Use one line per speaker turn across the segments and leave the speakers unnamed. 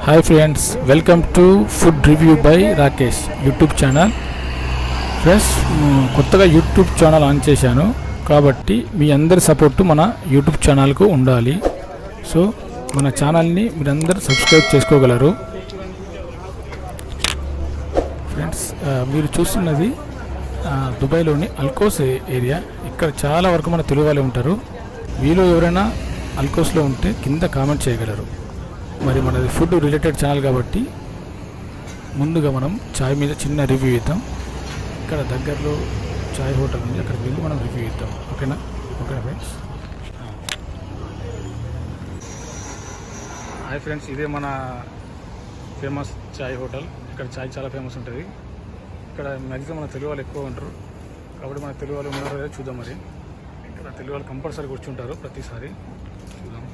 Hi friends, welcome to food review by Rakesh YouTube channel. Friends, కొత్తగా YouTube channel on చేశాను కాబట్టి మీ అందరి support మన యూట్యూబ్ ఛానల్కు ఉండాలి. సో మన ఛానల్ని మీరందరూ సబ్స్క్రైబ్ చేసుకోగలరు. ఫ్రెండ్స్, మీరు చూస్తున్నది దుబాయ్లోని అల్కోస్ ఏరియా. ఇక్కడ చాలా వరకు మన తెలుగు వాళ్ళే ఉంటారు. వీళ్ళు ఎవరైనా అల్కోస్లో ఉంటే కింద కామెంట్ చేయగలరు. మరి మనది ఫుడ్ రిలేటెడ్ ఛానల్ కాబట్టి ముందుగా మనం చాయ్ మీద చిన్న రివ్యూ ఇద్దాం. ఇక్కడ దగ్గరలో చాయ్ హోటల్ ఉంది, అక్కడికి వెళ్ళి మనం రివ్యూ ఇద్దాం. ఓకేనా ఫ్రెండ్స్. హాయ్ ఫ్రెండ్స్, ఇదే మన ఫేమస్ చాయ్ హోటల్. ఇక్కడ చాయ్ చాలా ఫేమస్ ఉంటుంది. ఇక్కడ మ్యాక్సిమం మన తెలుగు వాళ్ళు ఎక్కువ ఉంటారు కాబట్టి మన తెలుగు వాళ్ళు ఉన్నారో లేదో చూద్దాం. మరి ఇక్కడ తెలుగు వాళ్ళు కంపల్సరీ కూర్చుంటారు ప్రతిసారి. చూద్దాం.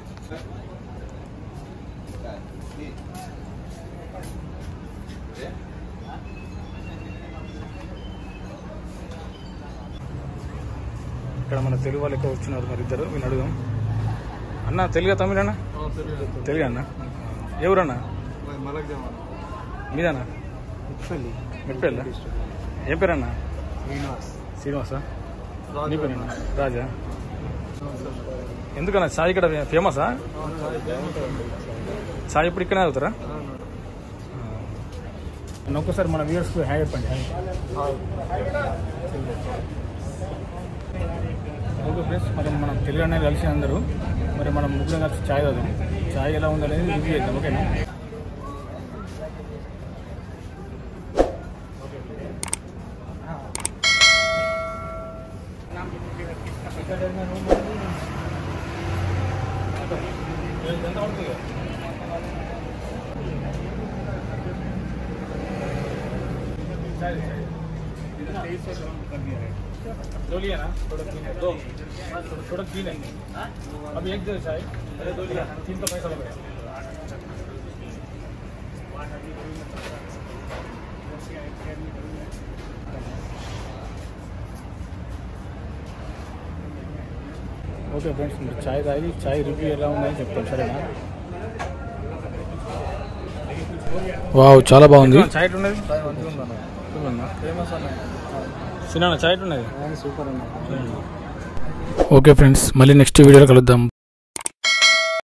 ఇక్కడ మన తెలుగు వాళ్ళు ఎక్కువ వచ్చినారు. మరి ఇద్దరు వీళ్ళు అడుగుదాం. అన్న తెలుగు తమిళ అన్న? తెలుగు అన్న. ఎవరన్నా మీదన్నా? మెట్పల్లి. ఏం పేరన్నా? శ్రీనివాసా? నీ పేరన్నా? రాజా. ఎందుకన్నా చాయ్ ఇక్కడ ఫేమసా? చాయ్ ఇప్పుడు ఇక్కడే అవుతారా? ఒక్కసారి మన వ్యూవర్స్కి హాయ్ చెప్పండి. ఓకే ఫ్రెండ్స్, మరి మనం తెలుగు అనేది కలిసి అందరూ మరి మనం ముగ్గురం కలిసి చాయ్ తాగుదాం. చాయ్ ఎలా ఉందనేది రివ్యూ చేద్దాం. ఓకేనా? दो लिया ना, दो थोड़ा क्लीन है. अभी एक दे चाय, अरे दो लिया, 3 का पैसा लग रहा है. ఓకే ఫ్రెండ్స్, మీరు చాయ్ తాగి చాయ్ రివ్యూ ఎలా ఉందని చెప్తాను. సరేనా? వావ్, చాలా బాగుంది. చాయ్ ఉన్నది ఫేమస్ అన్న. సినా చాయ్ ఉన్నది సూపర్ అన్న. ఓకే ఫ్రెండ్స్, మళ్ళీ నెక్స్ట్ వీడియోలో కలుద్దాం.